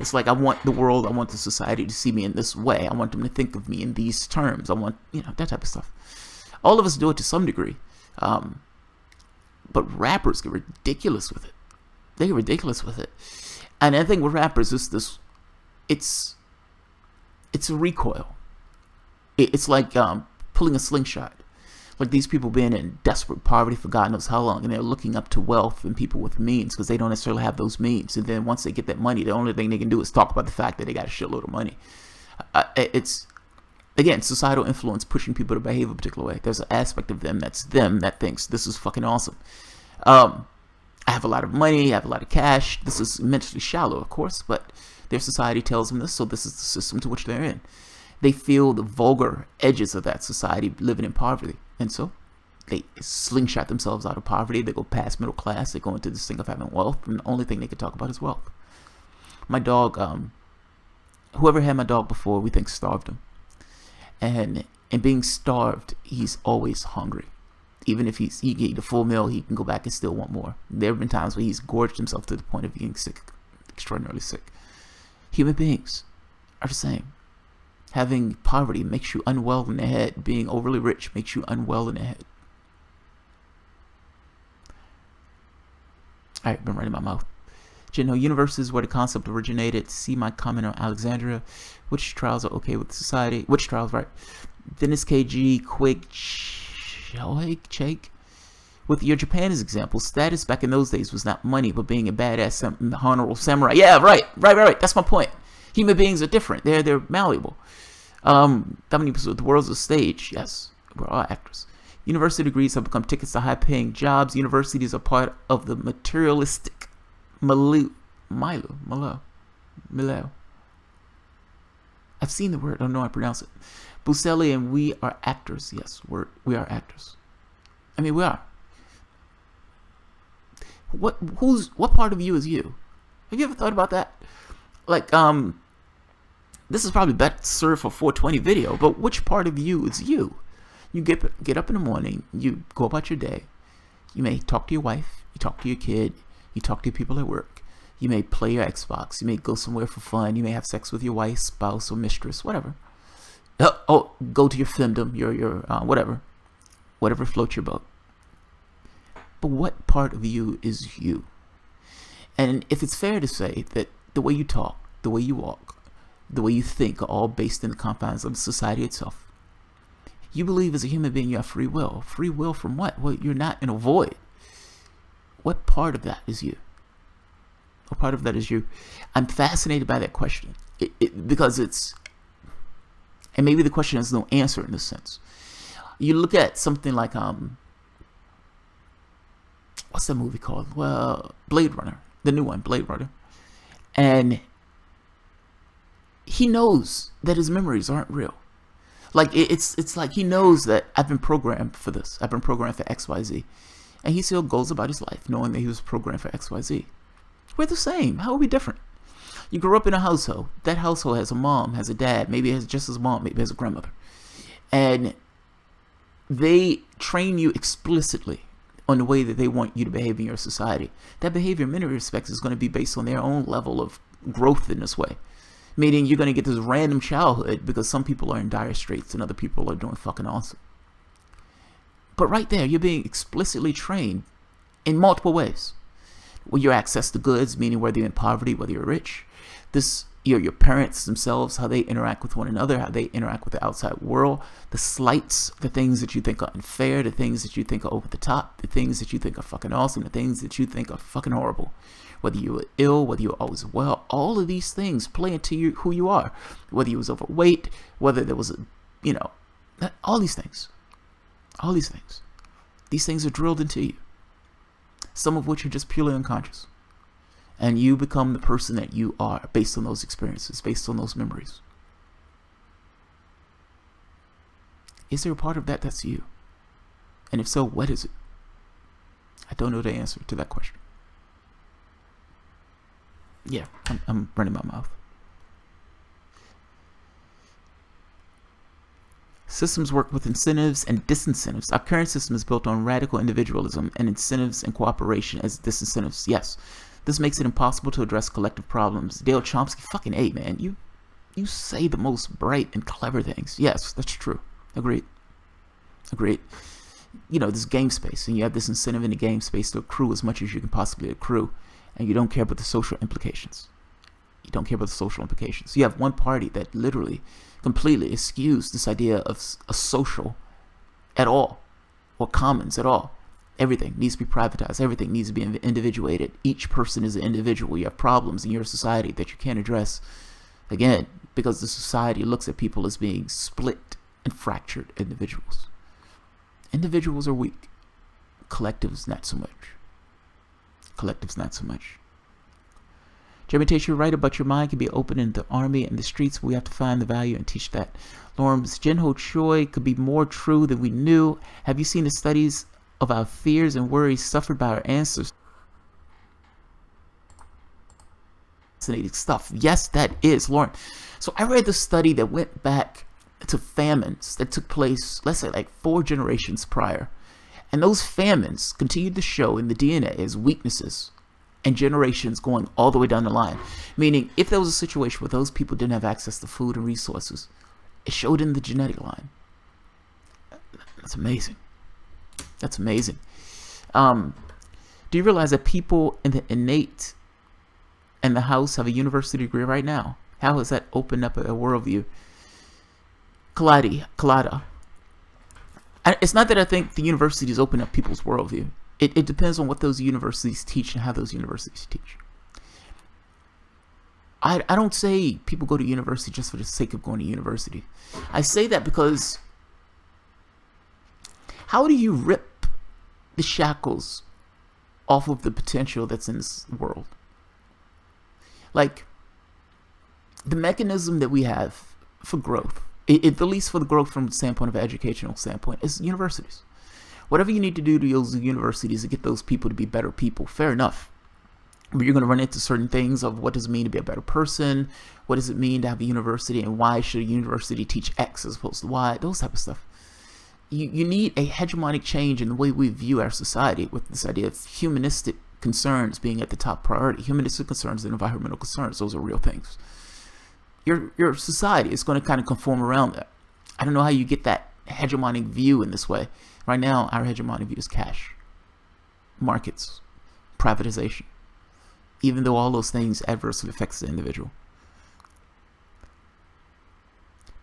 It's like, I want the world, I want the society to see me in this way. I want them to think of me in these terms. I want, that type of stuff. All of us do it to some degree. But rappers get ridiculous with it. They get ridiculous with it. And I think with rappers is this, it's a recoil. It's like pulling a slingshot. Like these people being in desperate poverty for God knows how long, and they're looking up to wealth and people with means because they don't necessarily have those means. And then once they get that money, the only thing they can do is talk about the fact that they got a shitload of money. It's, again, societal influence pushing people to behave a particular way. There's an aspect of them that thinks this is fucking awesome. I have a lot of money, I have a lot of cash. This is immensely shallow, of course, but their society tells them this, so this is the system to which they're in. They feel the vulgar edges of that society living in poverty. And so they slingshot themselves out of poverty. They go past middle class. They go into this thing of having wealth. And the only thing they can talk about is wealth. My dog, whoever had my dog before, we think starved him. And in being starved, he's always hungry. Even if he can eat a full meal, he can go back and still want more. There have been times where he's gorged himself to the point of being sick, extraordinarily sick. Human beings are the same. Having poverty makes you unwell in the head. Being overly rich makes you unwell in the head. Alright, been running my mouth. Universe is where the concept originated. See my comment on Alexandria. Which trials are okay with society? Which trials, right? Dennis KG, Quake, Chake. With your Japan as example, status back in those days was not money, but being a badass honorable samurai. Yeah, right. That's my point. Human beings are different. They're malleable. The world's a stage. Yes, we're all actors. University degrees have become tickets to high-paying jobs. Universities are part of the materialistic milieu. I've seen the word. I don't know how to pronounce it. Buscelli and we are actors. Yes, we are actors. I mean, we are. What part of you is you? Have you ever thought about that? Like, this is probably best served for 420 video, but which part of you is you? You get up in the morning, you go about your day, you may talk to your wife, you talk to your kid, you talk to people at work, you may play your Xbox, you may go somewhere for fun, you may have sex with your wife, spouse, or mistress, whatever. Go to your femdom, your whatever floats your boat. But what part of you is you? And if it's fair to say that the way you talk, the way you walk, the way you think are all based in the confines of society itself, you believe as a human being you have free will. Free will from what? Well, you're not in a void. What part of that is you? What part of that is you? I'm fascinated by that question because it's, and maybe the question has no answer in this sense. You look at something like what's that movie called? Well, Blade Runner, the new one, Blade Runner, and he knows that his memories aren't real. Like it's like he knows that I've been programmed for this. I've been programmed for XYZ, and he still goes about his life knowing that he was programmed for XYZ. We're the same. How are we different? You grew up in a household. That household has a mom, has a dad, maybe it has just his mom, maybe it has a grandmother, and they train you explicitly on the way that they want you to behave in your society. That behavior, in many respects, is going to be based on their own level of growth in this way. Meaning you're going to get this random childhood because some people are in dire straits and other people are doing fucking awesome. But right there, you're being explicitly trained in multiple ways. Well, your access to goods, meaning whether you're in poverty, whether you're rich. Your parents themselves, how they interact with one another, how they interact with the outside world, the slights, the things that you think are unfair, the things that you think are over the top, the things that you think are fucking awesome, the things that you think are fucking horrible. Whether you were ill, whether you were always well, all of these things play into who you are. Whether you was overweight, whether there was all these things. All these things. These things are drilled into you. Some of which are just purely unconscious. And you become the person that you are based on those experiences, based on those memories. Is there a part of that that's you? And if so, what is it? I don't know the answer to that question. Yeah, I'm running my mouth. Systems work with incentives and disincentives. Our current system is built on radical individualism and incentives and cooperation as disincentives. Yes, this makes it impossible to address collective problems. Dale Chomsky, fucking A, man. You say the most bright and clever things. Yes, that's true. Agreed. This game space, and you have this incentive in the game space to accrue as much as you can possibly accrue. And you don't care about the social implications. You have one party that literally, completely eschews this idea of a social at all, or commons at all. Everything needs to be privatized. Everything needs to be individuated. Each person is an individual. You have problems in your society that you can't address, again, because the society looks at people as being split and fractured individuals. Individuals are weak. Collectives, not so much. Jeremy Tate, you're right about your mind can be open in the army and the streets. We have to find the value and teach that. Lawrence Jinho Choi could be more true than we knew. Have you seen the studies of our fears and worries suffered by our ancestors? fascinating stuff. Yes, that is, Lauren. So I read the study that went back to famines that took place, let's say, like 4 generations prior. And those famines continued to show in the DNA as weaknesses and generations going all the way down the line. Meaning, if there was a situation where those people didn't have access to food and resources, it showed in the genetic line. That's amazing. That's amazing. Do you realize that people in the innate and the house have a university degree right now? How has that opened up a worldview? Kalada. It's not that I think the universities open up people's worldview. It depends on what those universities teach and how those universities teach. I don't say people go to university just for the sake of going to university. I say that because how do you rip the shackles off of the potential that's in this world? Like, the mechanism that we have for growth, at least for the growth from the standpoint of an educational standpoint, is universities. Whatever you need to do to those universities to get those people to be better people, fair enough. But you're going to run into certain things of what does it mean to be a better person, what does it mean to have a university, and why should a university teach X as opposed to Y, those type of stuff. You need a hegemonic change in the way we view our society, with this idea of humanistic concerns being at the top priority. Humanistic concerns and environmental concerns, those are real things. Your society is going to kind of conform around that. I don't know how you get that hegemonic view in this way. Right now, our hegemonic view is cash, markets, privatization, even though all those things adversely affects the individual.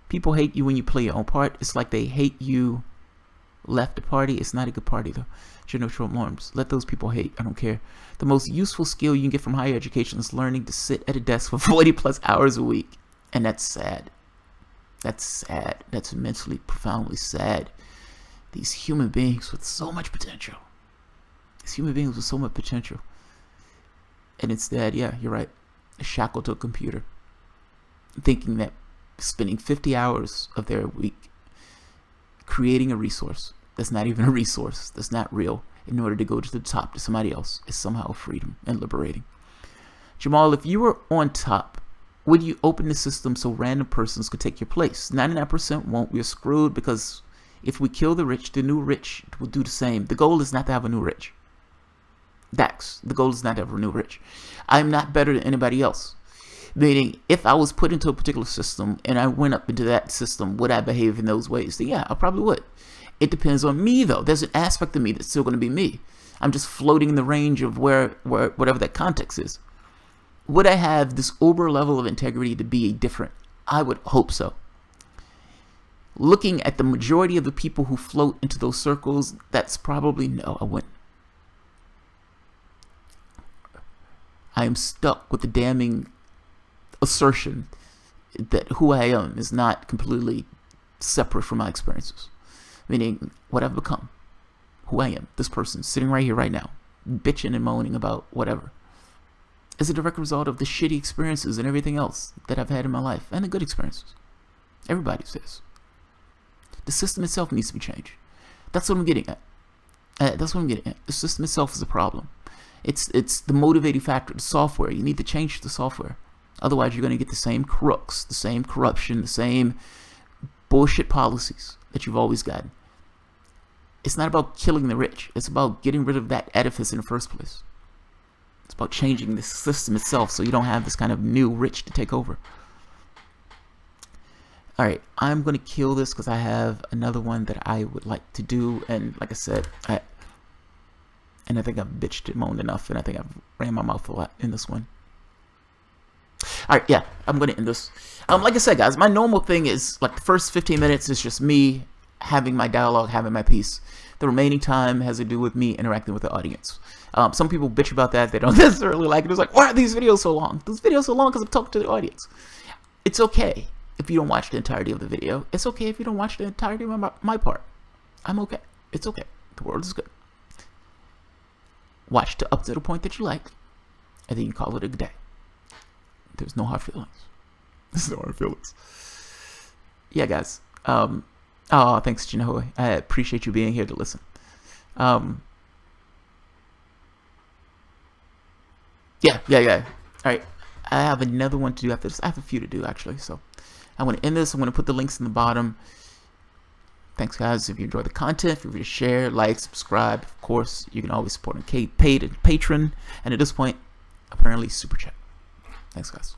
People hate you when you play your own part. It's like they hate you left the party. It's not a good party, though. Generational norms. Let those people hate. I don't care. The most useful skill you can get from higher education is learning to sit at a desk for 40 plus hours a week. And that's sad. That's sad. That's immensely, profoundly sad. These human beings with so much potential. These human beings with so much potential. And instead, yeah, you're right, shackled to a computer, thinking that spending 50 hours of their week creating a resource that's not even a resource, that's not real, in order to go to the top to somebody else is somehow freedom and liberating. Jamal, if you were on top, would you open the system so random persons could take your place? 99% won't. We're screwed because if we kill the rich, the new rich will do the same. The goal is not to have a new rich. Dax, the goal is not to have a new rich. I'm not better than anybody else. Meaning, if I was put into a particular system and I went up into that system, would I behave in those ways? Then yeah, I probably would. It depends on me, though. There's an aspect of me that's still going to be me. I'm just floating in the range of where whatever that context is. Would I have this uber level of integrity to be different? I would hope so. Looking at the majority of the people who float into those circles, that's probably no, I wouldn't. I am stuck with the damning assertion that who I am is not completely separate from my experiences. Meaning, what I've become, who I am, this person sitting right here, right now, bitching and moaning about whatever, is a direct result of the shitty experiences and everything else that I've had in my life, and the good experiences. Everybody says. The system itself needs to be changed. That's what I'm getting at. That's what I'm getting at. The system itself is a problem. It's the motivating factor, the software. You need to change the software. Otherwise, you're going to get the same crooks, the same corruption, the same bullshit policies that you've always gotten. It's not about killing the rich. It's about getting rid of that edifice in the first place. It's about changing the system itself so you don't have this kind of new rich to take over. All right, I'm going to kill this because I have another one that I would like to do. And like I said, I think I've bitched and moaned enough, and I think I've ran my mouth a lot in this one. All right, yeah, I'm going to end this. Like I said, guys, my normal thing is like the first 15 minutes is just me having my dialogue, having my piece. The remaining time has to do with me interacting with the audience. Some people bitch about that. They don't necessarily like it. It's like, why are these videos so long? These videos are so long because I'm talking to the audience. It's okay if you don't watch the entirety of the video. It's okay if you don't watch the entirety of my part. I'm okay. It's okay. The world is good. Watch up to the point that you like, and then you call it a good day. There's no hard feelings. There's no hard feelings. Yeah, guys. Oh, thanks, Jinoe. I appreciate you being here to listen. Yeah. All right. I have another one to do after this. I have a few to do, actually. So I'm going to end this. I'm going to put the links in the bottom. Thanks, guys. If you enjoy the content, feel free to share, like, subscribe. Of course, you can always support on paid and Patreon. And at this point, apparently, Super Chat. Thanks, guys.